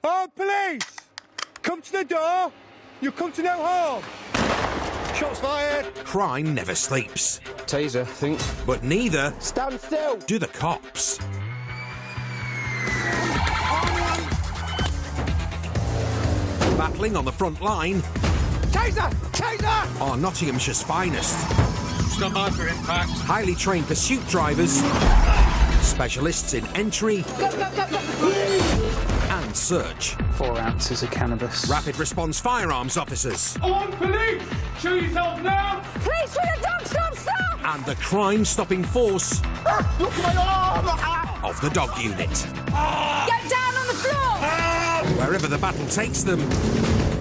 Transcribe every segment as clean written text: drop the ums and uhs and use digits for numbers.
Oh, police! Come to the door. You come to no harm. Shots fired. Crime never sleeps. Taser, I think. But neither Stand still! do the cops. Battling on the front line Taser! Taser! are Nottinghamshire's finest. Stop after impact. Highly trained pursuit drivers, specialists in entry and search, 4 ounces of cannabis. rapid response firearms officers, On, police! Show yourself now! Police with a dog, stop, stop! and the crime-stopping force Look at my arm! of the dog unit. Get down on the floor! Wherever the battle takes them,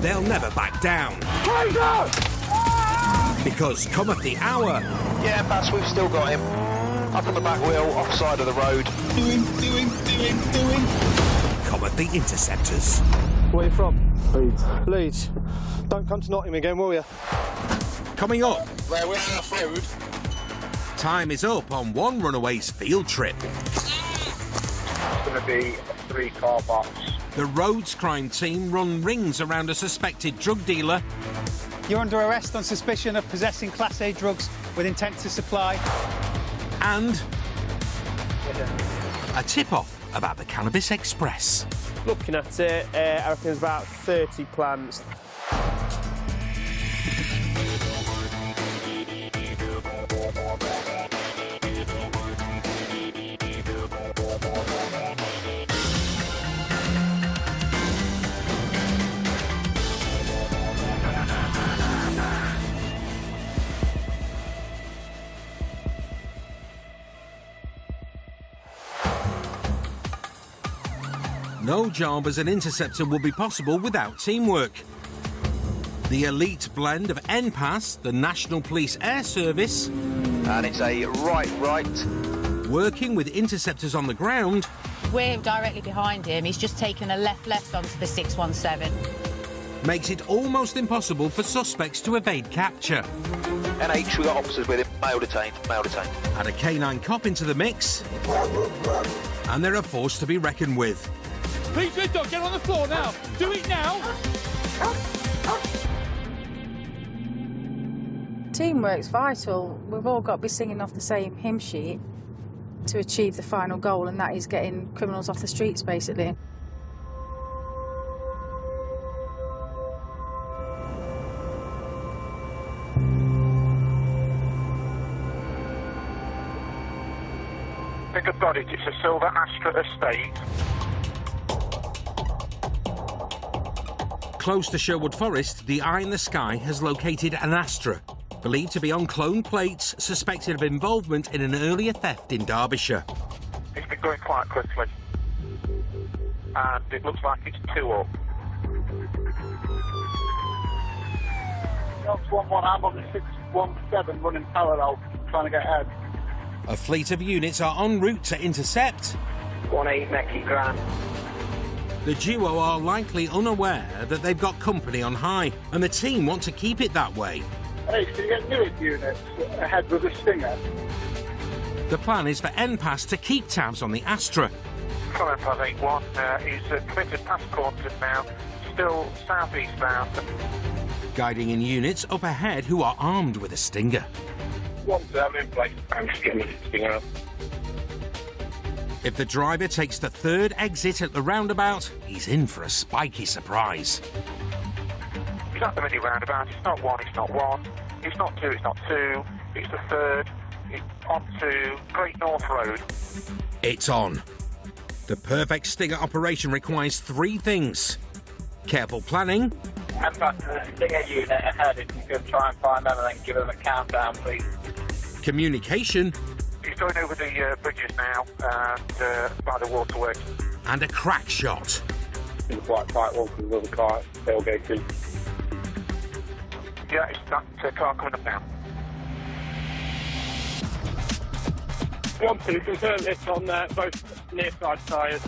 they'll never back down. Taser! Because cometh the hour Yeah, Bats, we've still got him. Up on the back wheel, offside of the road. Doing. cometh the Interceptors. Where are you from? Leeds. Don't come to Nottingham again, will you? Coming up, Where we're off road. time is up on one runaway's field trip. It's going to be a 3-car box. The Rhodes crime team run rings around a suspected drug dealer, You're under arrest on suspicion of possessing Class A drugs with intent to supply. and a tip-off about the Cannabis Express. Looking at it, I reckon there's about 30 plants. No job as an interceptor will be possible without teamwork. The elite blend of NPAS, the National Police Air Service, And it's a right. working with interceptors on the ground, We're directly behind him. He's just taken a left onto the 617. makes it almost impossible for suspects to evade capture. NH, we got officers with him. Male detained. Add a canine cop into the mix, and they're a force to be reckoned with. Please, good dog, get on the floor now. Do it now. Teamwork's vital. We've all got to be singing off the same hymn sheet to achieve the final goal, and that is getting criminals off the streets, basically. Think about it. It's a silver Astra estate. Close to Sherwood Forest, the Eye in the Sky has located an Astra, believed to be on clone plates, suspected of involvement in an earlier theft in Derbyshire. It's been going quite quickly. And it looks like it's 2 up. That's 1-1. I'm on the 617 running parallel, trying to get ahead. A fleet of units are en route to intercept. 1-8 Mackie Grant. The duo are likely unaware that they've got company on high, and the team want to keep it that way. Hey, can you get Newark units ahead with a Stinger? The plan is for NPAS to keep tabs on the Astra. Current 581 is committed past Cornton now, still southeast bound. Guiding in units up ahead who are armed with a Stinger. 1-7 in place. I'm just getting the Stinger up. If the driver takes the third exit at the roundabout, he's in for a spiky surprise. It's not the mini roundabout, it's not 1, it's not 1. It's not 2, it's not 2. It's the third. It's on to Great North Road. It's on. The perfect Stinger operation requires 3 things: careful planning, And back to the Stinger unit ahead if you could try and find them and then give them a countdown, please. communication, He's going over the bridges now and by the waterworks. and a crack shot. It's quite tight one because there's a car tailgating. Yeah, it's that car coming up now. 1-2, confirm it's on both near side tyres.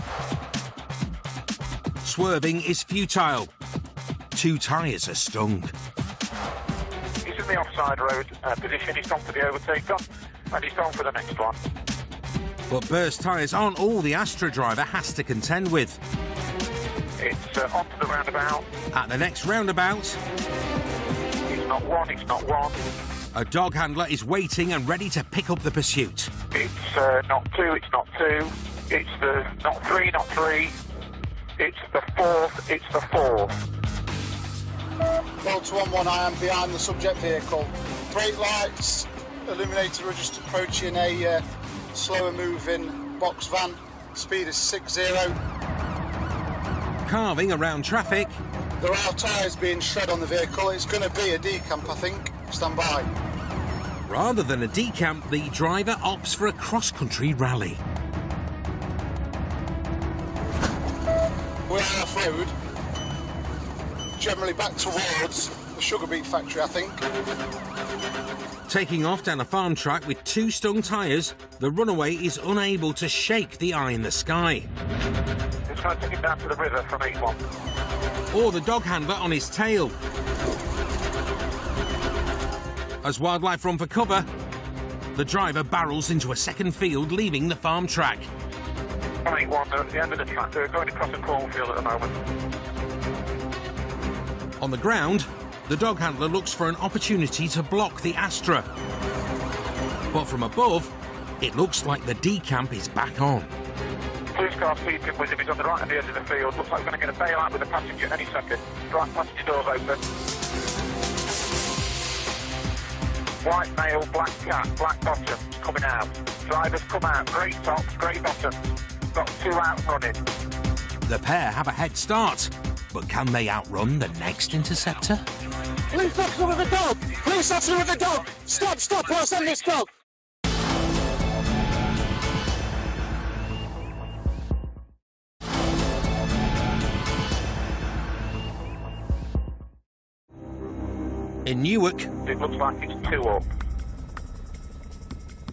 Swerving is futile. 2 tyres are stung. He's in the offside road position. He's gone for the overtaker and he's gone for the next one. But burst tyres aren't all the Astra driver has to contend with. It's onto the roundabout. At the next roundabout, It's not one, it's not one. a dog handler is waiting and ready to pick up the pursuit. It's not two, it's not two. It's the not three, not three. It's the fourth, it's the fourth. Delta 1-1, I am behind the subject vehicle. Brake lights, illuminator, we're just approaching a slower moving box van. Speed is 60. Carving around traffic, There are tyres being shred on the vehicle. It's going to be a decamp, I think. Stand by. rather than a decamp, the driver opts for a cross-country rally. We're off-road, generally back towards the sugar beet factory, I think. Taking off down a farm track with 2 stung tyres, the runaway is unable to shake the eye in the sky. It's going to take him down to the river from 81. Or the dog handler on his tail. As wildlife run for cover, the driver barrels into a second field, leaving the farm track. 81, they're at the end of the track. They're going across a cornfield at the moment. On the ground, the dog handler looks for an opportunity to block the Astra. But from above, it looks like the decamp is back on. Police car speeding with him. He's on the right hand edge of the field. Looks like we're going to get a bailout with a passenger any second. Right passenger doors open. White male, black cat, black bottom, coming out. Drivers come out, grey tops, grey bottoms. Got 2 out running. The pair have a head start, but can they outrun the next Interceptor? Police officer with a dog! Police officer with a dog! Stop, stop, or I'll send this dog! In Newark, It looks like it's 2 up.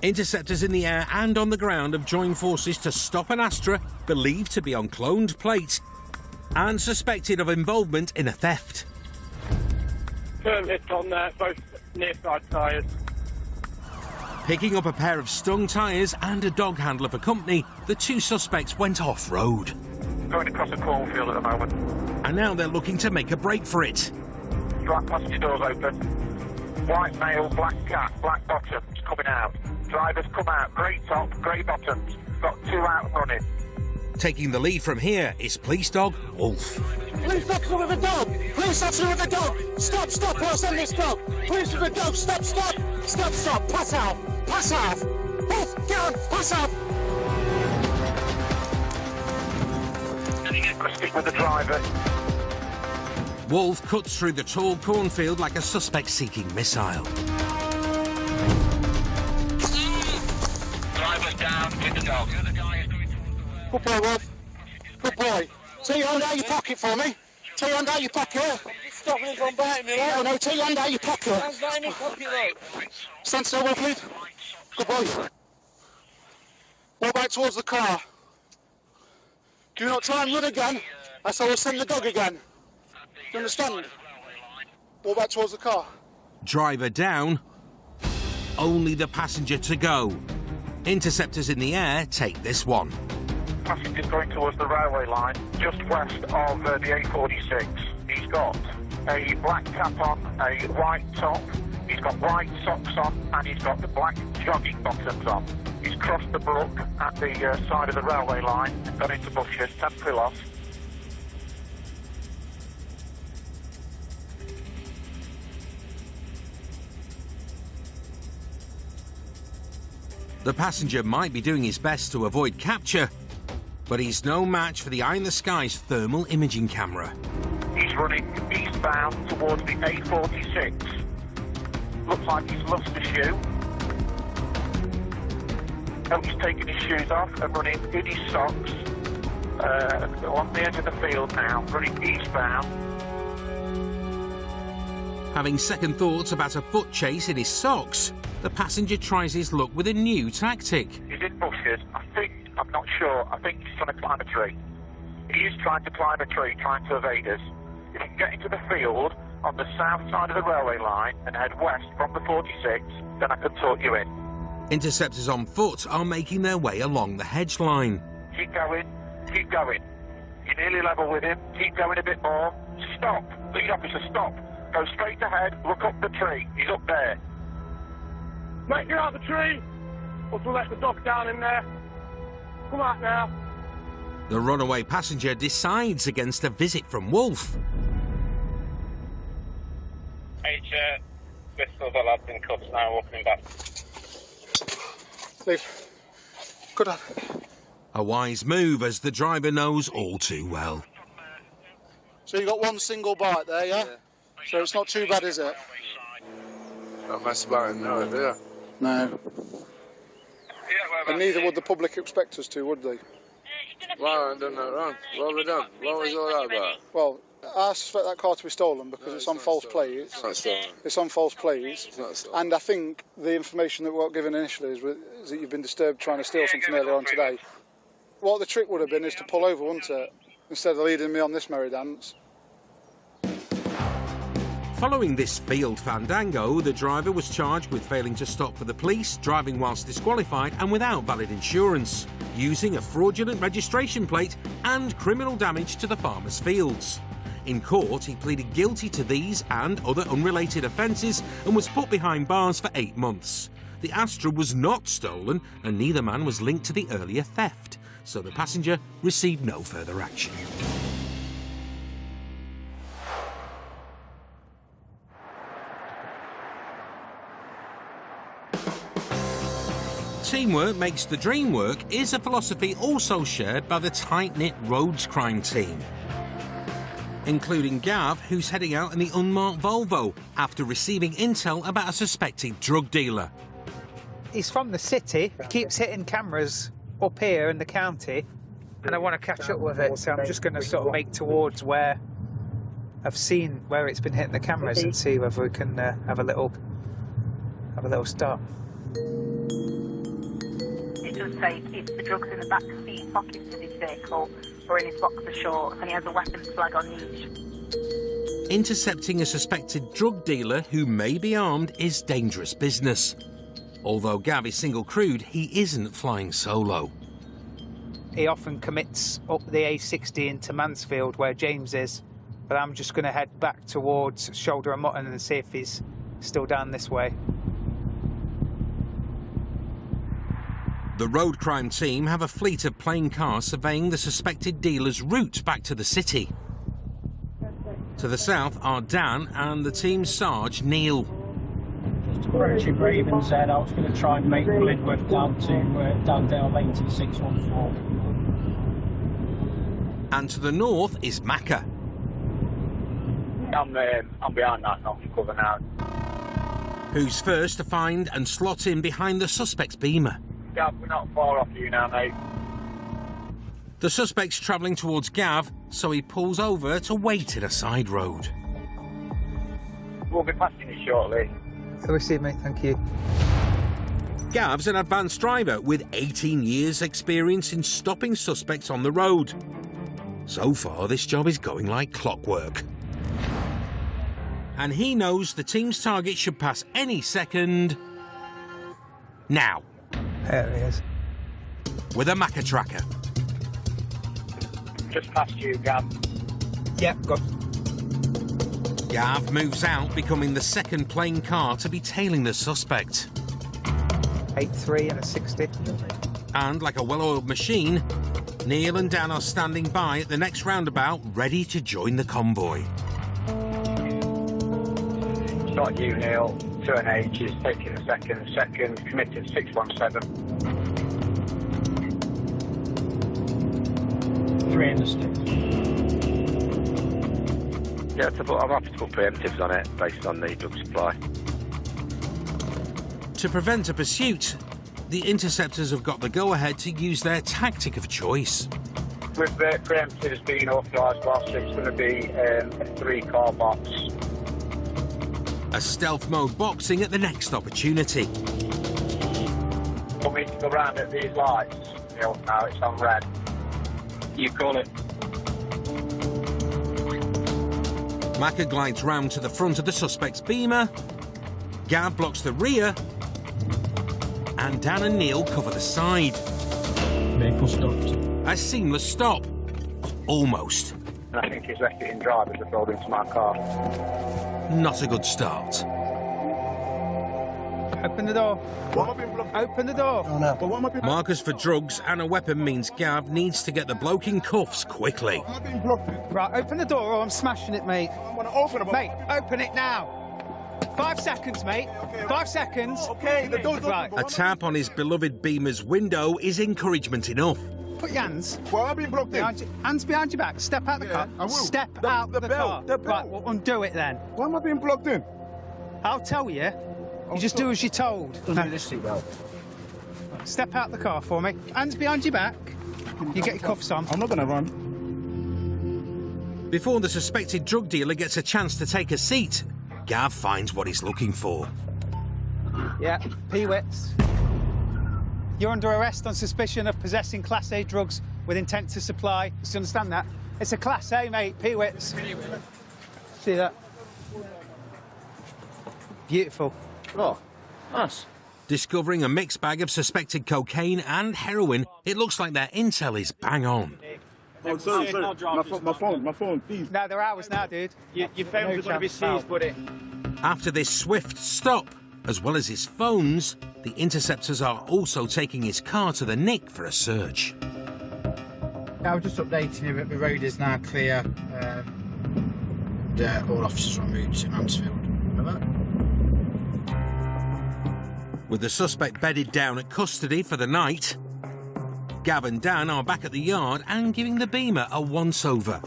interceptors in the air and on the ground have joined forces to stop an Astra believed to be on cloned plates and suspected of involvement in a theft. Firm hit on both near side tyres. Picking up a pair of stung tyres and a dog handler for company, the 2 suspects went off-road. Going across a cornfield at the moment. And now they're looking to make a break for it. Right passenger doors open. White male, black cat, black bottoms, coming out. Drivers come out, grey top, grey bottoms. Got 2 out running. Taking the lead from here is police dog Wolf. Police officer with a dog! Police officer with a dog! Stop, stop, or I'll send this dog! Police with a dog, stop, stop! Stop, stop, pass out! Pass out! Wolf, get on, pass out! Stick with the driver. Wolf cuts through the tall cornfield like a suspect seeking missile. Driver's down, get the dog. Good boy, Wolf. Good boy. Take your hand out of your pocket for me. Take your hand out of your pocket. Stop me from biting me. No, no, take your hand out of your pocket. Hands down your pocket, though. Stand still, Wolf, please. Good boy. Walk back towards the car. Do not try and run again. I will send the dog again. Do you understand? Walk back towards the car. Driver down. Only the passenger to go. Interceptors in the air take this one. Passenger's going towards the railway line, just west of the A46. He's got a black cap on, a white top, he's got white socks on, and he's got the black jogging bottoms on. He's crossed the brook at the side of the railway line, gone into bushes, temporary loss. The passenger might be doing his best to avoid capture, but he's no match for the Eye in the Sky's thermal imaging camera. He's running eastbound towards the A46. Looks like he's lost a shoe. Oh, he's taken his shoes off and running in his socks. On the edge of the field now, running eastbound. Having second thoughts about a foot chase in his socks, the passenger tries his luck with a new tactic. He's in bushes. I'm not sure. I think he's trying to climb a tree. He is trying to climb a tree, trying to evade us. If he can get into the field on the south side of the railway line and head west from the 46, then I could talk you in. Interceptors on foot are making their way along the hedge line. Keep going. Keep going. You nearly level with him. Keep going a bit more. Stop. Lead officer, stop. Go straight ahead. Look up the tree. He's up there. Mate, get out of the tree! Or to let the dog down in there. Come out now. The runaway passenger decides against a visit from Wolf. Bristol, the lad's in cuffs now, walking back. Leave. Good on. A wise move, as the driver knows all too well. So you got one single bite there, yeah? So it's not too bad, is it? Don't mess about it, no, do you? No. And neither would the public expect us to, would they? Well, I haven't done that wrong. What have we done? What was all that about? Well, I suspect that car to be stolen because it's on false plates. It's not stolen. It's on false plates. It's not stolen. And I think the information that we got given initially is that you've been disturbed trying to steal something earlier on today. What the trick would have been is to pull over, wouldn't it? Instead of leading me on this merry dance. Following this field fandango, the driver was charged with failing to stop for the police, driving whilst disqualified and without valid insurance, using a fraudulent registration plate and criminal damage to the farmer's fields. In court, he pleaded guilty to these and other unrelated offences and was put behind bars for 8 months. The Astra was not stolen and neither man was linked to the earlier theft, so the passenger received no further action. Teamwork makes the dream work is a philosophy also shared by the tight-knit roads crime team, including Gav, who's heading out in the unmarked Volvo after receiving intel about a suspected drug dealer. He's from the city, he keeps hitting cameras up here in the county, and I want to catch up with it, so I'm just going to sort of make towards where I've seen where it's been hitting the cameras and see whether we can have a little start. It does say keeps the drugs in the back seat pockets of his vehicle or in his boxer shorts, and he has a weapons flag on each. Intercepting a suspected drug dealer who may be armed is dangerous business. Although Gav is single-crewed, he isn't flying solo. He often commits up the A60 into Mansfield, where James is, but I'm just going to head back towards Shoulder and Mutton and see if he's still down this way. The road crime team have a fleet of plain cars surveying the suspected dealer's route back to the city. To the south are Dan and the team's Sarge, Neil. Just approaching Ravenshead, I was going to try and make Blidworth down to Dowdale Lane to the 614. And to the north is Macca. I'm behind that, not cover now. Who's first to find and slot in behind the suspect's Beamer. Gav, we're not far off you now, mate. The suspect's travelling towards Gav, so he pulls over to wait in a side road. We'll be passing you shortly. You'll receive me, thank you. Gav's an advanced driver with 18 years' experience in stopping suspects on the road. So far, this job is going like clockwork. And he knows the team's target should pass any second. Now. There he is. With a Macca tracker. Just past you, Gav. Yep, got. Gav moves out, becoming the second plain car to be tailing the suspect. 8.3 and a 60. And like a well-oiled machine, Neil and Dan are standing by at the next roundabout, ready to join the convoy. It's not you, Neil. 2NH is taking a second. Second, committed 617. 3 in the stick. Yeah, I'm happy to put preemptives on it based on the drug supply. To prevent a pursuit, the Interceptors have got the go-ahead to use their tactic of choice. With the preemptives being authorised last, it's going to be a 3-car box. A stealth mode boxing at the next opportunity. Want me to go round at these lights? Neil, now it's on red. You call it. Macca glides round to the front of the suspect's Beamer. Gav blocks the rear. And Dan and Neil cover the side. Vehicle stopped. A seamless stop. almost. And I think his rescuing drivers have rolled into my car. Not a good start. Open the door. Open the door. Oh, no. Markers for drugs and a weapon means Gav needs to get the bloke in cuffs quickly. Right, open the door or I'm smashing it, mate. Mate, open it now. 5 seconds, mate. 5 seconds. Okay, the door's right. A tap on his beloved Beamer's window is encouragement enough. Put your hands. Well, I've been blocked in. Hands behind your back. Step out the car. I will. Step out the car. Right, well, undo it then. Why am I being blocked in? I'll tell you. You just do as you're told. Undo this seatbelt. Step out the car for me. Hands behind your back. You get your cuffs on. I'm not going to run. Before the suspected drug dealer gets a chance to take a seat, Gav finds what he's looking for. Yeah, Peewits. You're under arrest on suspicion of possessing Class A drugs with intent to supply. Do you understand that? It's a Class A, mate, Peewits. See that? Beautiful. Oh, nice. Discovering a mixed bag of suspected cocaine and heroin, it looks like their intel is bang on. Oh, sorry. My phone, please. No, they're ours now, dude. Your phone's going to be seized, buddy. After this swift stop, as well as his phones, the Interceptors are also taking his car to the nick for a search. I was just updating you that the road is now clear. All officers are en route to Mansfield. With the suspect bedded down at custody for the night, Gav and Dan are back at the yard and giving the Beamer a once-over.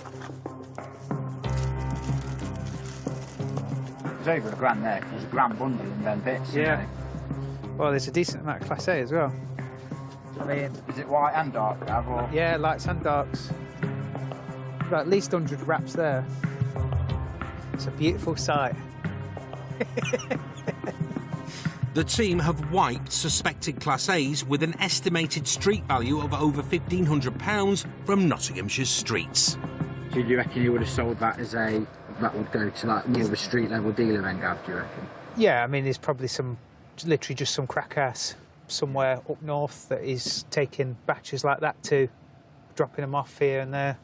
There's over $1,000 there, because there's a grand bundle in them bits. Yeah. Well, there's a decent amount of Class A as well. I mean, is it white and dark, Gav? Or? Yeah, lights and darks. Got at least 100 wraps there. It's a beautiful sight. The team have wiped suspected Class A's with an estimated street value of over £1,500 from Nottinghamshire's streets. So do you reckon you would have sold that as that would go to like more of a street level dealer then, Gav, do you reckon? Yeah, I mean, there's probably literally just some crack ass somewhere up north that is taking batches like that too, dropping them off here and there.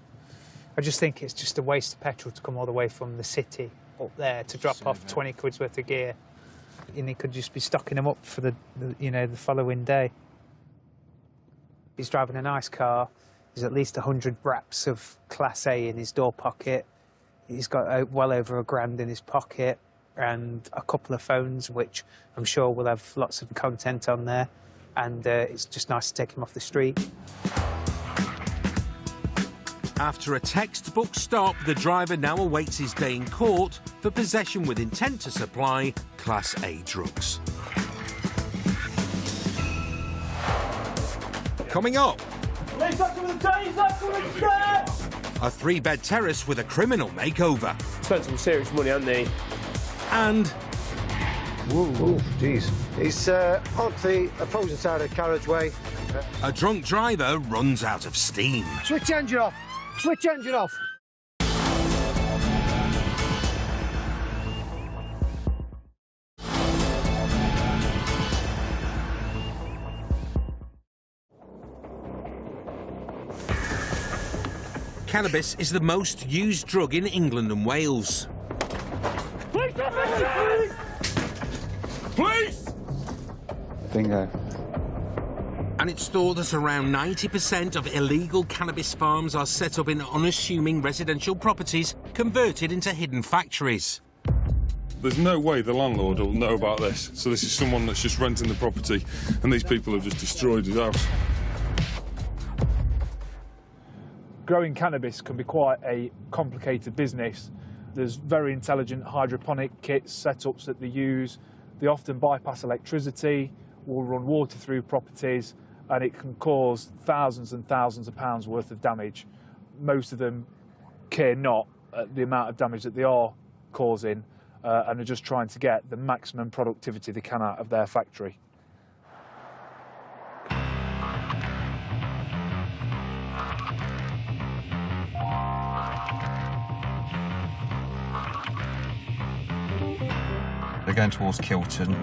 I just think it's just a waste of petrol to come all the way from the city up there to drop off 20 quid's worth of gear. And he could just be stocking them up for the following day. He's driving a nice car. There's at least 100 wraps of Class A in his door pocket. He's got well over £1,000 in his pocket and a couple of phones, which I'm sure will have lots of content on there. And it's just nice to take him off the street. After a textbook stop, the driver now awaits his day in court for possession with intent to supply Class A drugs. Coming up, a 3-bed terrace with a criminal makeover. Spent some serious money, haven't they? And... Whoa, jeez. He's on the opposing side of the carriageway. A drunk driver runs out of steam. Switch engine off! Switch engine off! Cannabis is the most used drug in England and Wales. Police! Police! Bingo. And it's thought that around 90% of illegal cannabis farms are set up in unassuming residential properties converted into hidden factories. There's no way the landlord will know about this, so this is someone that's just renting the property, and these people have just destroyed his house. Growing cannabis can be quite a complicated business. There's very intelligent hydroponic kits, setups that they use. They often bypass electricity, will run water through properties, and it can cause thousands and thousands of pounds worth of damage. Most of them care not at the amount of damage that they are causing and are just trying to get the maximum productivity they can out of their factory. They're going towards Kilton.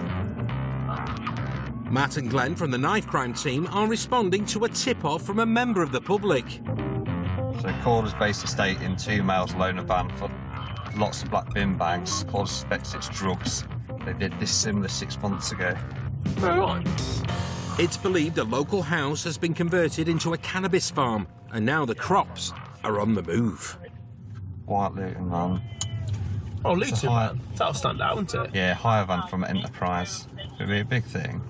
Matt and Glenn from the knife crime team are responding to a tip-off from a member of the public. So Calder's-based estate in 2 miles alone a van for lots of black bin bags. Calder suspects it's drugs. They did this similar 6 months ago. It's believed a local house has been converted into a cannabis farm, and now the crops are on the move. White Luton van. Oh, Luton van. That'll stand out, won't it? Yeah, hire van from Enterprise. It'll be a big thing.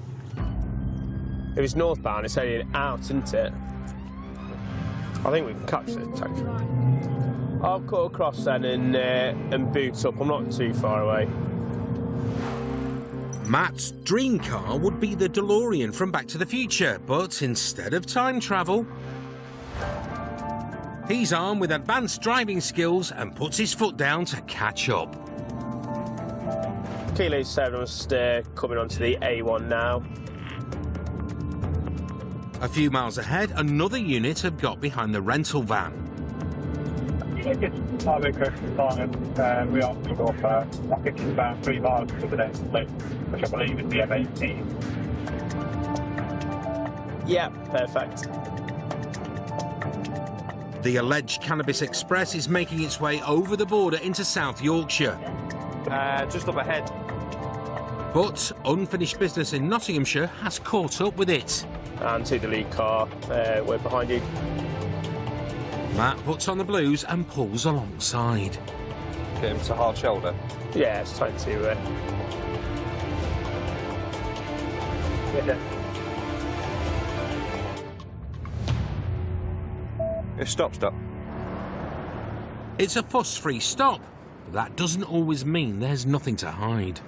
If it's northbound, it's heading out, isn't it? I think we can catch it, actually. I'll cut across then and boot up. I'm not too far away. Matt's dream car would be the DeLorean from Back to the Future, but instead of time travel, he's armed with advanced driving skills and puts his foot down to catch up. Kilo 7 was coming onto the A1 now. A few miles ahead, another unit have got behind the rental van. We are to go for, I think it's about 3 miles to the next place, which I believe is the M18. Yeah, perfect. The alleged Cannabis Express is making its way over the border into South Yorkshire. Just up ahead. But unfinished business in Nottinghamshire has caught up with it. And to the lead car, we're behind you. Matt puts on the blues and pulls alongside. Get him to hard shoulder. Yeah, it's time to get there. Stop. It's a fuss-free stop, but that doesn't always mean there's nothing to hide.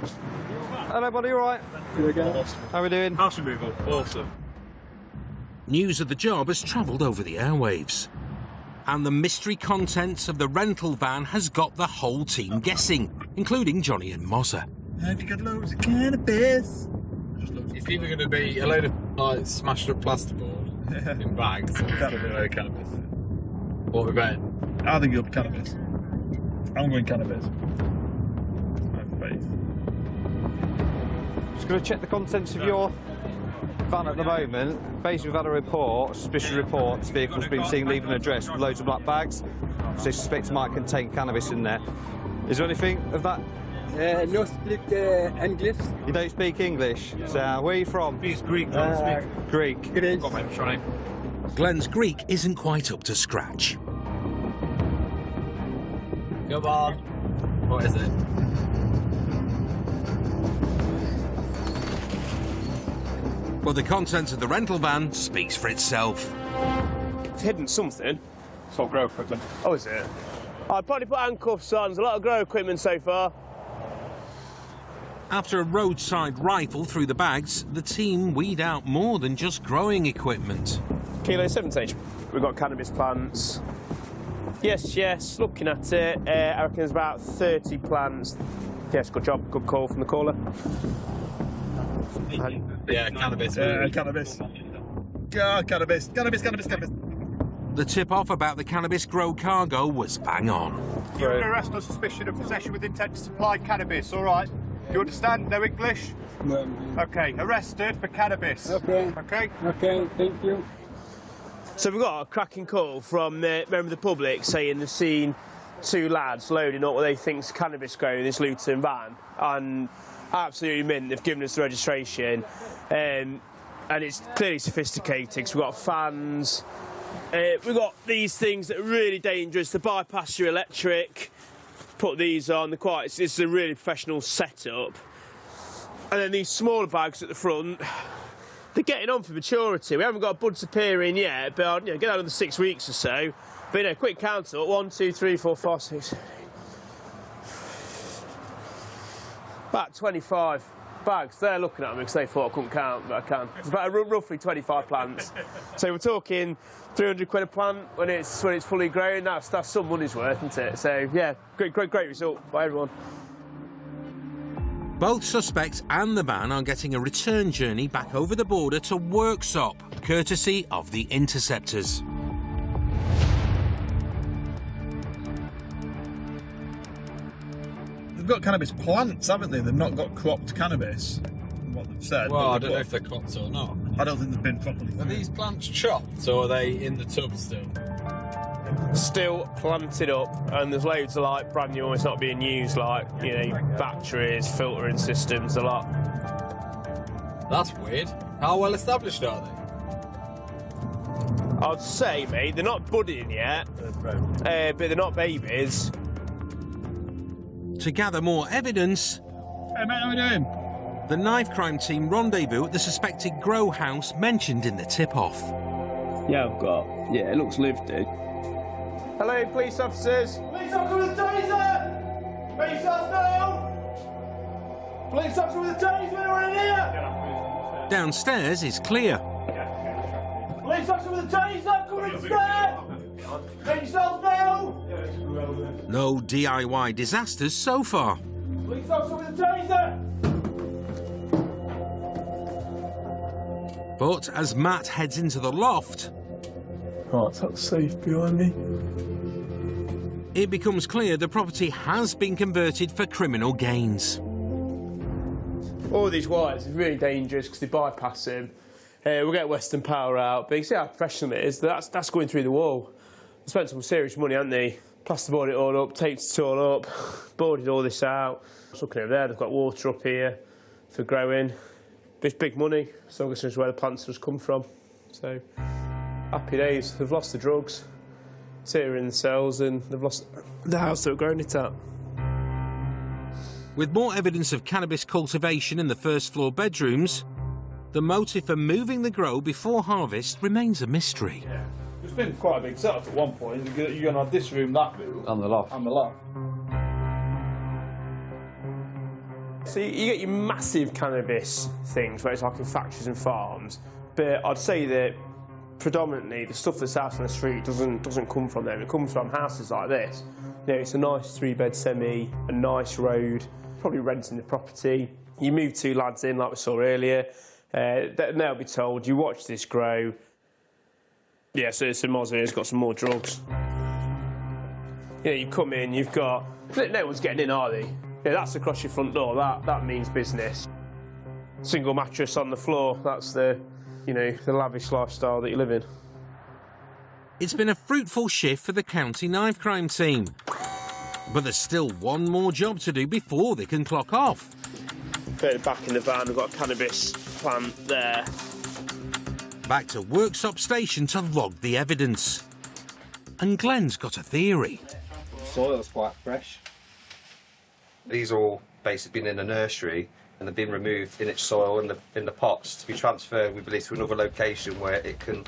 Hello, buddy, all right? How are we doing? House removal, awesome. News of the job has travelled over the airwaves. And the mystery contents of the rental van has got the whole team guessing, including Johnny and Mozza. Have you got loads of cannabis? It's either going to be a load of like smashed up plasterboard in bags. That'll be a load of cannabis. What we bet? I think it'll be cannabis. I'm going cannabis. My faith. Just going to check the contents of your van at the moment. Basically, we've had a report, suspicious report. This vehicle's been seen leaving an address with loads of black bags. So they suspect it might contain cannabis in there. Is there anything of that? No speak English. You don't speak English? So where are you from? He's Greek, Greek. Greek. Glenn's Greek isn't quite up to scratch. Come on. What is it? But the contents of the rental van speaks for itself. It's hidden something. It's all grow equipment. Oh, is it? I'd probably put handcuffs on. There's a lot of grow equipment so far. After a roadside rifle through the bags, the team weed out more than just growing equipment. Kilo 70. We've got cannabis plants. Yes, looking at it, I reckon there's about 30 plants. Yes, good job, good call from the caller. Yeah, cannabis. Cannabis. Yeah, cannabis. The tip-off about the cannabis grow cargo was bang on. You're under arrest on suspicion of possession with intent to supply cannabis, all right? You understand? No English? No. Okay, arrested for cannabis. Okay. Okay? Okay, thank you. So we've got a cracking call from a member of the public saying they've seen 2 lads loading up what they think's cannabis grown in this Luton van, and absolutely mint. They've given us the registration, and it's clearly sophisticated because we've got fans. We've got these things that are really dangerous to bypass your electric. Put these on. It's a really professional setup. And then these smaller bags at the front. They're getting on for maturity. We haven't got a bud to peer in yet, but get another 6 weeks or so. But quick count up. 1, 2, 3, 4, 5, 6. About 25 bags. They're looking at me because they thought I couldn't count, but I can. It's about roughly 25 plants. So we're talking 300 quid a plant when it's fully grown. That's some money's worth, isn't it? So yeah, great result by everyone. Both suspects and the van are getting a return journey back over the border to Worksop, courtesy of the Interceptors. They've got cannabis plants, haven't they? They've not got cropped cannabis. What they've said. Well, I don't know if they're cropped or not. I don't think they've been properly. Are these plants chopped or are they in the tub still? Still planted up, and there's loads of like brand new ones not being used, like, you know, batteries, filtering systems, a lot. That's weird. How well established are they? I'd say, mate, they're not budding yet, but they're not babies. To gather more evidence, Hey mate, how are you doing? the knife crime team rendezvous at the suspected grow house mentioned in the tip-off. Yeah, I've got. Yeah, it looks lived in. Hello, police officers. Police officer with a taser! Make yourself known! Police officer with a taser, anyone in here? Downstairs is clear. Police officer with a taser, come upstairs! Make yourself known! No DIY disasters so far. Police officer with a taser! But as Matt heads into the loft, Right, that's safe behind me. it becomes clear the property has been converted for criminal gains. All these wires are really dangerous because they bypass them. We'll get Western Power out, but you see how professional it is. That's going through the wall. They spent some serious money, haven't they? Plasterboarded it all up, taped it all up, boarded all this out. Just looking over there, they've got water up here for growing. But it's big money, so I guess that's where the plants just come from. So, happy days. They've lost the drugs, it's here in the cells, and they've lost the house they were growing it at. With more evidence of cannabis cultivation in the first floor bedrooms, the motive for moving the grow before harvest remains a mystery. Yeah. It's been quite a big setup at one point. You're going to have this room, that room. And the loft. And the loft. So you get your massive cannabis things where it's like in factories and farms, but I'd say that predominantly the stuff that's out on the street doesn't come from them. It comes from houses like this. You know, it's a nice 3-bed semi, a nice road, probably renting the property. You move 2 lads in like we saw earlier, they'll be told, you watch this grow. Yeah, so Moz here's got some more drugs. You know, you come in, you've got, no one's getting in, are they? Yeah, that's across your front door, that means business. Single mattress on the floor, that's the, you know, the lavish lifestyle that you live in. It's been a fruitful shift for the county knife crime team. But there's still one more job to do before they can clock off. Back in the van, we've got a cannabis plant there. Back to Worksop Station to log the evidence. And Glenn's got a theory. Soil's quite fresh. These are all basically been in a nursery and they've been removed in its soil in the pots to be transferred, we believe, to another location where it can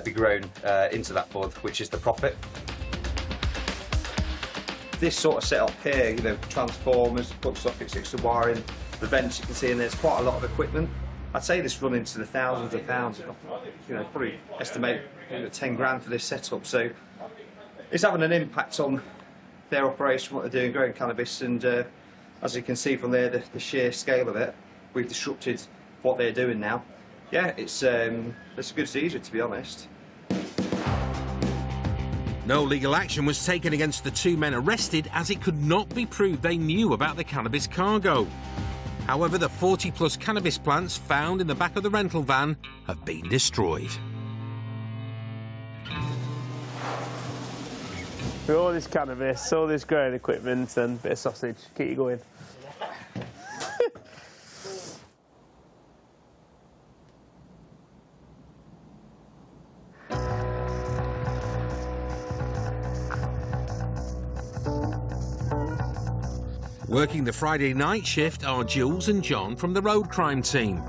be grown into that bud, which is the profit. This sort of setup here, you know, transformers, plug sockets, extra wiring, the vents you can see, and there's quite a lot of equipment. I'd say this run into the thousands of pounds, you know, probably estimate 10 grand for this setup. So it's having an impact on their operation, what they're doing, growing cannabis, and as you can see from there, the sheer scale of it, we've disrupted what they're doing now. Yeah, it's a good seizure, to be honest. No legal action was taken against the 2 men arrested as it could not be proved they knew about the cannabis cargo. However, the 40+ cannabis plants found in the back of the rental van have been destroyed. With all this cannabis, all this growing equipment and a bit of sausage, keep you going. Working the Friday night shift are Jules and John from the road crime team.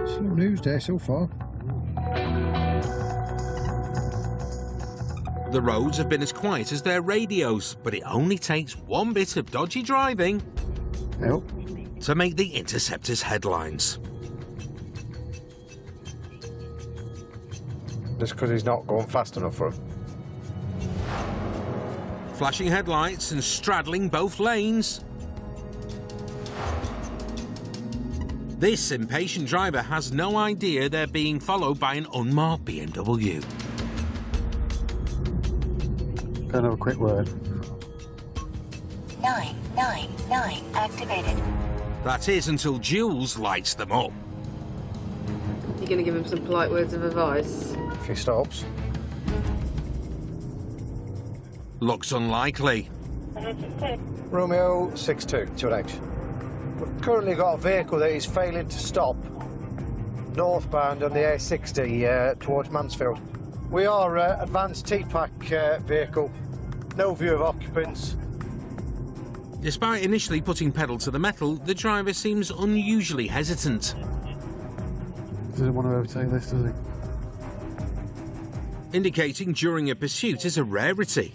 Slow news day so far. The roads have been as quiet as their radios, but it only takes one bit of dodgy driving to make the Interceptors headlines. Just because he's not going fast enough for him. Flashing headlights and straddling both lanes. This impatient driver has no idea they're being followed by an unmarked BMW. Can I have a quick word? 999 activated. That is until Jules lights them up. You're going to give him some polite words of advice? If he stops. Looks unlikely. Romeo 62, 2H. We've currently got a vehicle that is failing to stop northbound on the A60 towards Mansfield. We are advanced T-Pack vehicle, no view of occupants. Despite initially putting pedal to the metal, the driver seems unusually hesitant. Doesn't want to overtake this, does he? Indicating during a pursuit is a rarity.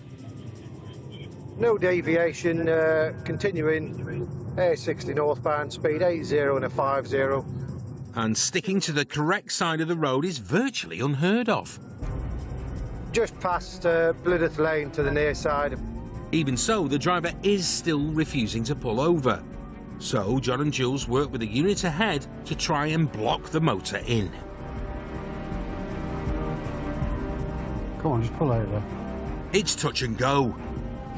No deviation, continuing A60 northbound, speed 80 and a 50. And sticking to the correct side of the road is virtually unheard of. Just past Bludeth Lane to the near side. Even so, the driver is still refusing to pull over. So John and Jules work with a unit ahead to try and block the motor in. Come on, just pull over. It's touch and go.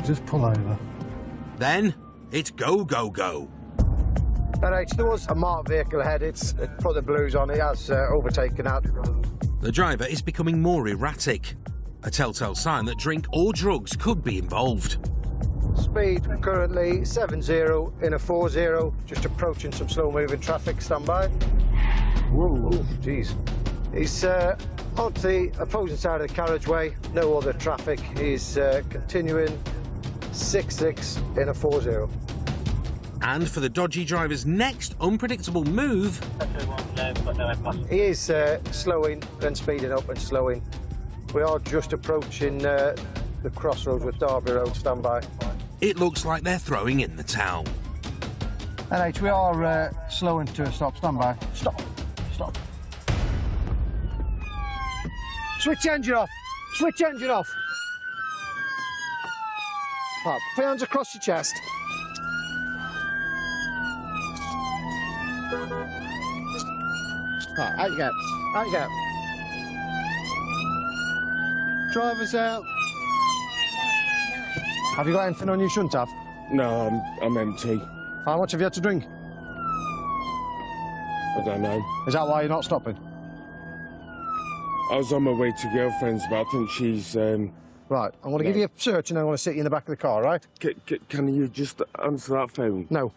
Just pull over. Then it's go, go, go. Alright, there was a marked vehicle ahead. It's put the blues on. It has overtaken that. The driver is becoming more erratic. A telltale sign that drink or drugs could be involved. Speed currently 70 in a 40, just approaching some slow-moving traffic. Stand by. Whoa, jeez. He's on the opposing side of the carriageway. No other traffic. He's continuing 66 in a 40. And for the dodgy driver's next unpredictable move, he is slowing, then speeding up and slowing. We are just approaching the crossroads with Derby Road. Stand by. It looks like they're throwing in the towel. NH, we are slowing to a stop. Stand by. Stop. Stop. Switch engine off. Switch engine off. Right, put your hands across your chest. Right, out you go. Out you go. Driver's out. Have you got anything on you shouldn't have? No, I'm empty. How much have you had to drink? I don't know. Is that why you're not stopping? I was on my way to girlfriend's, but I think she's... Right, I'm going to give you a search and I'm going to sit you in the back of the car, right? Can you just answer that phone? No.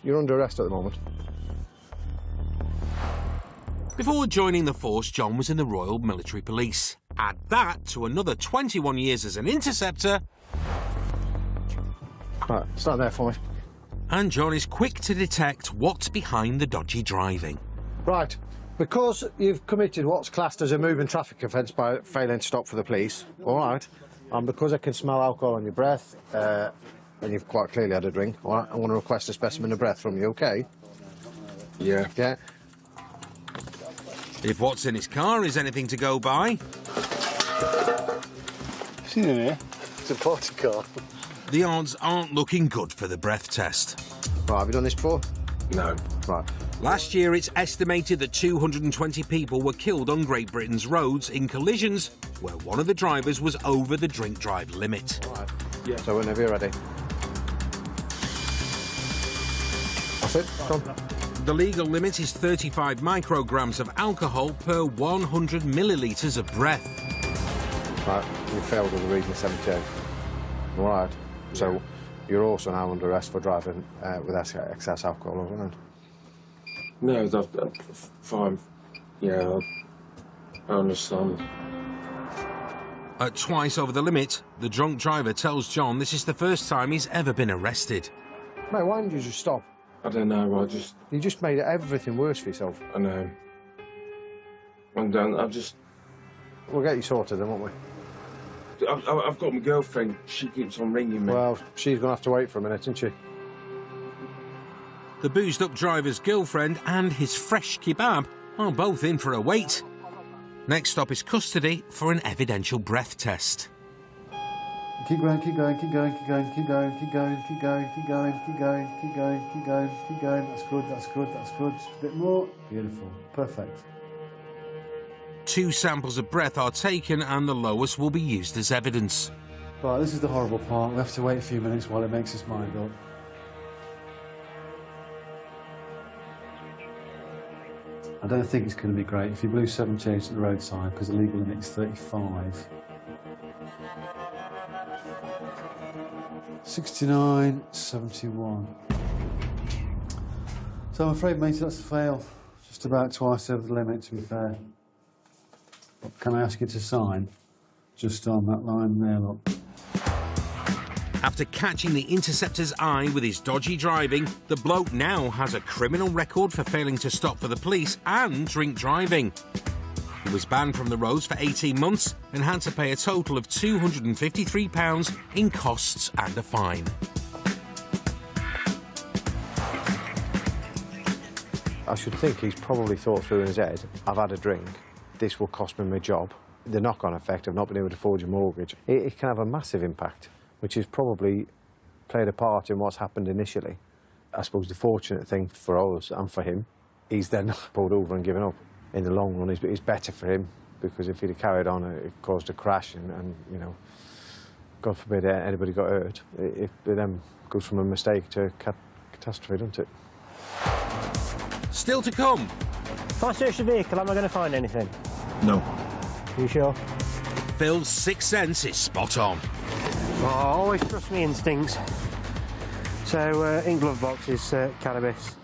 You're under arrest at the moment. Before joining the force, John was in the Royal Military Police. Add that to another 21 years as an interceptor. Right, stand there for me. And John is quick to detect what's behind the dodgy driving. Right, because you've committed what's classed as a moving traffic offence by failing to stop for the police, all right, and because I can smell alcohol on your breath, and you've quite clearly had a drink, all right, I want to request a specimen of breath from you, OK? Yeah. Yeah. If what's in his car is anything to go by... Seen in here? It's a party car. The odds aren't looking good for the breath test. Right, have you done this before? No. Right. Last year, it's estimated that 220 people were killed on Great Britain's roads in collisions where one of the drivers was over the drink-drive limit. All right. Yeah. So whenever you're ready. That's it, come on. The legal limit is 35 micrograms of alcohol per 100 millilitres of breath. Right, you failed with the reading of 78. All right. So you're also now under arrest for driving with excess alcohol around. No, that's fine. Yeah, I understand. At twice over the limit, the drunk driver tells John this is the first time he's ever been arrested. Mate, why didn't you just stop? I don't know, You just made everything worse for yourself. I know. I'm done, We'll get you sorted then, won't we? I've got my girlfriend, she keeps on ringing me. Well, she's going to have to wait for a minute, isn't she? The boozed-up driver's girlfriend and his fresh kebab are both in for a wait. Next stop is custody for an evidential breath test. Keep going, keep going, keep going, keep going, keep going, keep going, keep going, keep going, keep going, keep going, keep going, keep going. That's good, that's good, that's good. Just a bit more. Beautiful. Perfect. 2 samples of breath are taken and the lowest will be used as evidence. Right, this is the horrible part. We have to wait a few minutes while it makes its mind up. I don't think it's going to be great. If you blew 78 at the roadside, because the legal limit's 35. 69, 71. So I'm afraid, mate, that's a fail. Just about twice over the limit, to be fair. But can I ask you to sign? Just on that line there, look. After catching the Interceptor's eye with his dodgy driving, the bloke now has a criminal record for failing to stop for the police and drink driving. He was banned from the roads for 18 months and had to pay a total of £253 in costs and a fine. I should think he's probably thought through in his head, I've had a drink, this will cost me my job. The knock-on effect of not being able to forge a mortgage, it can have a massive impact, which has probably played a part in what's happened initially. I suppose the fortunate thing for us and for him, he's then pulled over and given up. In the long run, it's better for him, because if he'd have carried on, it caused a crash and you know, God forbid anybody got hurt. It then goes from a mistake to a catastrophe, doesn't it? Still to come. If I search the vehicle, am I going to find anything? No. Are you sure? Phil's sixth sense is spot on. Oh, I always trust my instincts. So, in glove box is cannabis.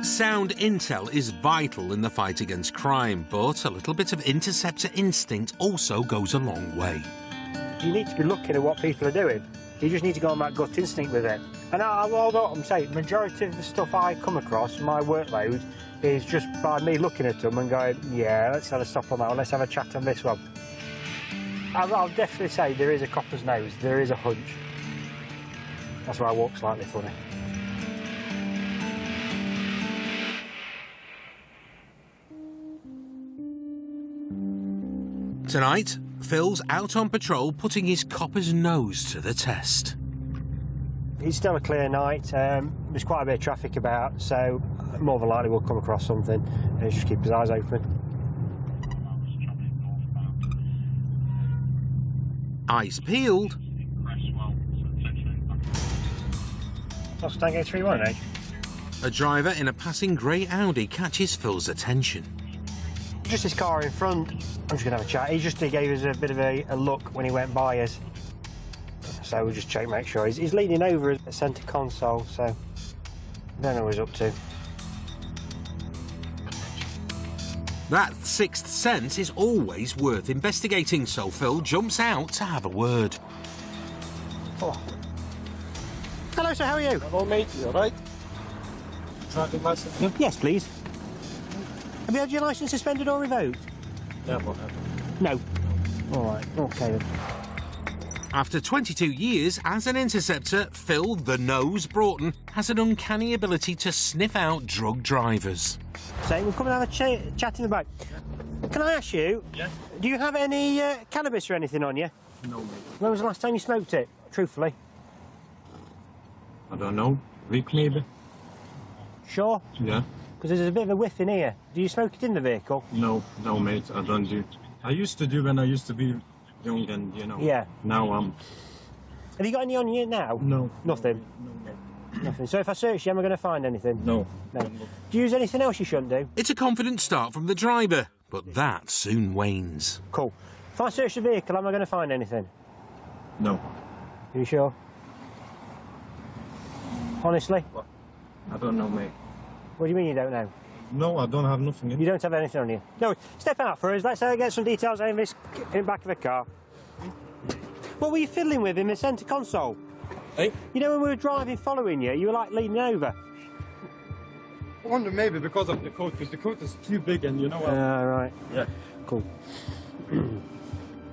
Sound intel is vital in the fight against crime, but a little bit of interceptor instinct also goes a long way. You need to be looking at what people are doing. You just need to go on that gut instinct with it. And although I'm saying, majority of the stuff I come across, my workload, is just by me looking at them and going, yeah, let's have a stop on that one, let's have a chat on this one. I'll definitely say there is a copper's nose, there is a hunch. That's why I walk slightly funny. Tonight, Phil's out on patrol putting his copper's nose to the test. It's still a clear night, there's quite a bit of traffic about, so more than likely we'll come across something. Just keep his eyes open. Eyes peeled. That's Tango 31, eh? A driver in a passing grey Audi catches Phil's attention. Just his car in front. I'm just going to have a chat. He gave us a bit of a look when he went by us. So we'll just check, make sure. He's leaning over at the centre console, so I don't know what he's up to. That sixth sense is always worth investigating, so Phil jumps out to have a word. Oh. Hello, sir, how are you? Hello, mate, you all right? Driving license? Yes, please. Have you had your licence suspended or revoked? Yeah, what happened? No. All right, OK then. After 22 years as an interceptor, Phil the Nose Broughton has an uncanny ability to sniff out drug drivers. So we'll come and have a chat in the back. Yeah. Can I ask you, do you have any cannabis or anything on you? No, mate. When was the last time you smoked it, truthfully? I don't know. Week maybe? Sure? Yeah. Because there's a bit of a whiff in here. Do you smoke it in the vehicle? No, mate, I don't do. I used to do when I used to be young and, you know. Yeah. Now I'm... Have you got any on you now? No. Nothing? No. Nothing. So if I search you, am I going to find anything? No. No. Do you use anything else you shouldn't do? It's a confident start from the driver, but that soon wanes. Cool. If I search the vehicle, am I going to find anything? No. Are you sure? Honestly? What? I don't know, mate. What do you mean you don't know? No, I don't have nothing in. You don't have anything on you? No, step out for us. Let's get some details in the back of the car. What were you fiddling with in the centre console? Hey? You know when we were driving following you, you were like leaning over. I wonder maybe because of the coat, because the coat is too big and you know... right. Yeah. Cool.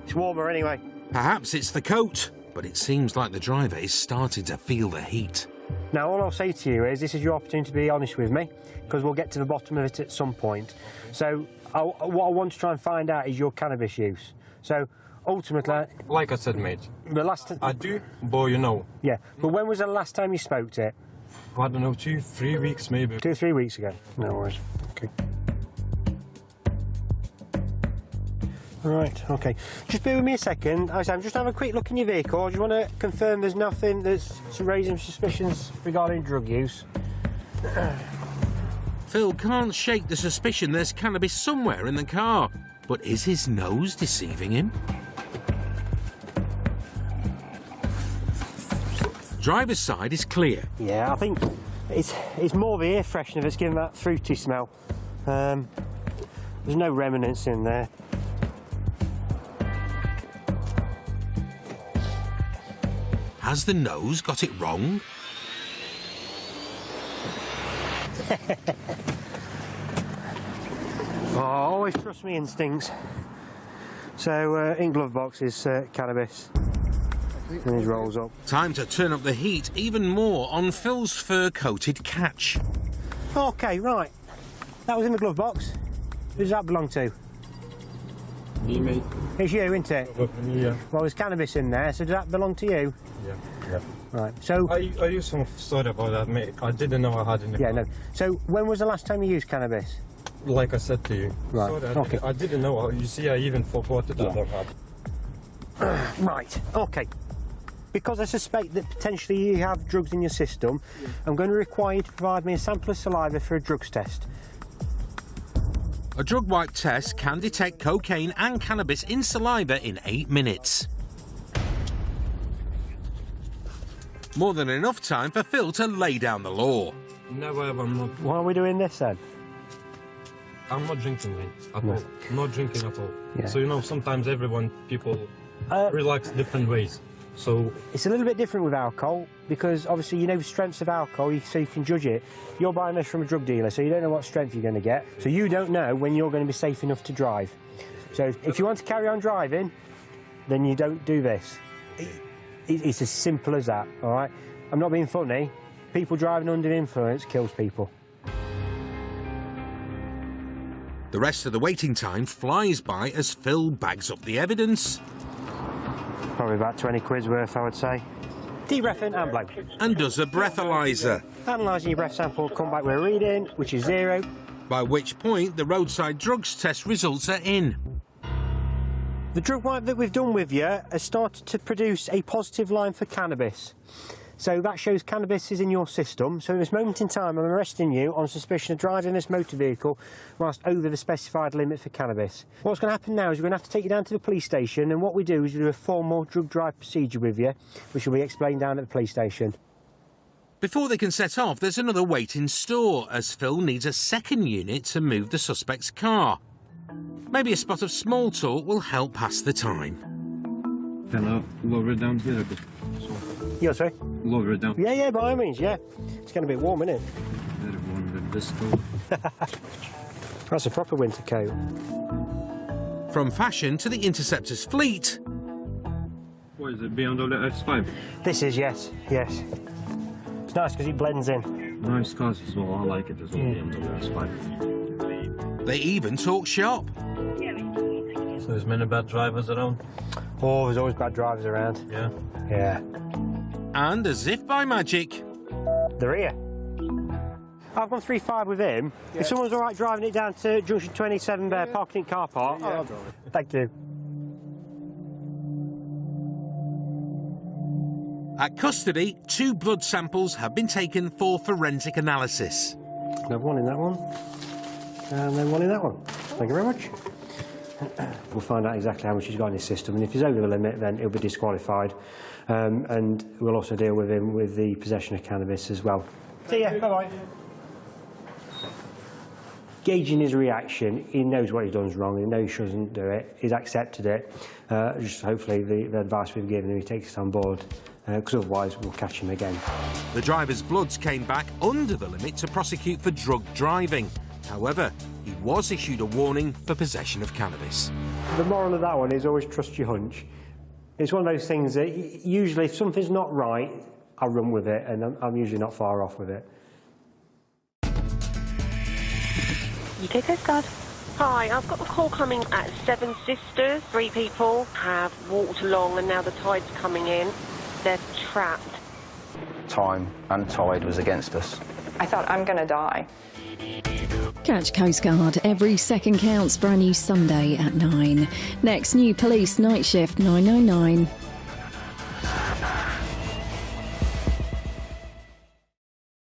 It's warmer anyway. Perhaps it's the coat, but it seems like the driver is starting to feel the heat. Now, all I'll say to you is this is your opportunity to be honest with me, because we'll get to the bottom of it at some point. So what I want to try and find out is your cannabis use. So ultimately... Like I said, mate. The last... I do, but you know. Yeah, but when was the last time you smoked it? I don't know, 2-3 weeks maybe. 2 or 3 weeks ago? No worries. Okay. Right, OK. Just bear with me a second. I'm just having a quick look in your vehicle. I just want to confirm there's nothing that's raising suspicions regarding drug use. Phil can't shake the suspicion there's cannabis somewhere in the car. But is his nose deceiving him? Driver's side is clear. Yeah, I think it's more the air freshener that's giving that fruity smell. There's no remnants in there. Has the nose got it wrong? Oh, always trust me instincts. So, in glove box is cannabis. And he rolls up. Time to turn up the heat even more on Phil's fur-coated catch. OK, right. That was in the glove box. Who does that belong to? You, mate. It's you, isn't it? Yeah. Well, there's cannabis in there, so does that belong to you? Yeah. Right, so... I used some... Sorry about that, mate. I didn't know I had any... Yeah, no. So, when was the last time you used cannabis? Like I said to you. Right, Sorry, I didn't know. You see, I even forgot that I had. Right, OK. Because I suspect that potentially you have drugs in your system, I'm going to require you to provide me a sample of saliva for a drugs test. A drug wipe test can detect cocaine and cannabis in saliva in 8 minutes. More than enough time for Phil to lay down the law. Never ever. Not. Why are we doing this then? I'm not drinking, mate. At all. Not drinking at all. Yeah. So, you know, sometimes people relax different ways. So it's a little bit different with alcohol because obviously you know the strengths of alcohol, so you can judge it. You're buying this from a drug dealer, so you don't know what strength you're going to get. So you don't know when you're going to be safe enough to drive. So if you want to carry on driving, then you don't do this. It's as simple as that, all right? I'm not being funny. People driving under influence kills people. The rest of the waiting time flies by as Phil bags up the evidence. Probably about 20 quid's worth, I would say. Deep breath in and blow. And does a breathalyser. Analysing your breath sample, come back with a reading, which is 0. By which point the roadside drugs test results are in. The drug wipe that we've done with you has started to produce a positive line for cannabis. So that shows cannabis is in your system. So at this moment in time, I'm arresting you on suspicion of driving this motor vehicle whilst over the specified limit for cannabis. What's going to happen now is we're going to have to take you down to the police station, and what we do is we do a formal drug drive procedure with you, which will be explained down at the police station. Before they can set off, there's another wait in store, as Phil needs a second unit to move the suspect's car. Maybe a spot of small talk will help pass the time. Can I lower it down here? Yeah, sorry? Lower it down. Yeah, by all means, yeah. It's getting a bit warm, isn't it? Very warm with this coat. That's a proper winter coat. From fashion to the Interceptors fleet. What is it, BMW X5? This is, yes. It's nice because it blends in. Nice cars as well, I like it as well, BMW X5. They even talk shop. So there's many bad drivers around? Oh, there's always bad drivers around. Yeah? Yeah. And as if by magic... They're here. I've gone 3.5 with him. Yeah. If someone's all right driving it down to junction 27 there, parking in car park, I'll drive it. Thank you. At custody, 2 blood samples have been taken for forensic analysis. There's one in that one, and then one in that one. Thank you very much. We'll find out exactly how much he's got in his system, and if he's over the limit, then he'll be disqualified. And we'll also deal with him with the possession of cannabis as well. See ya, bye-bye. Gauging his reaction, he knows what he's done is wrong, he knows he shouldn't do it, he's accepted it. Just hopefully the advice we've given him, he takes it on board, because otherwise we'll catch him again. The driver's bloods came back under the limit to prosecute for drug driving. However, he was issued a warning for possession of cannabis. The moral of that one is always trust your hunch. It's one of those things that usually if something's not right, I run with it, and I'm usually not far off with it. UK Coast Guard. Hi, I've got a call coming at Seven Sisters. 3 people have walked along and now the tide's coming in. They're trapped. Time and tide was against us. I thought, I'm going to die. Catch Coast Guard Every Second Counts, brand new Sunday at 9. Next, New Police Night Shift 999.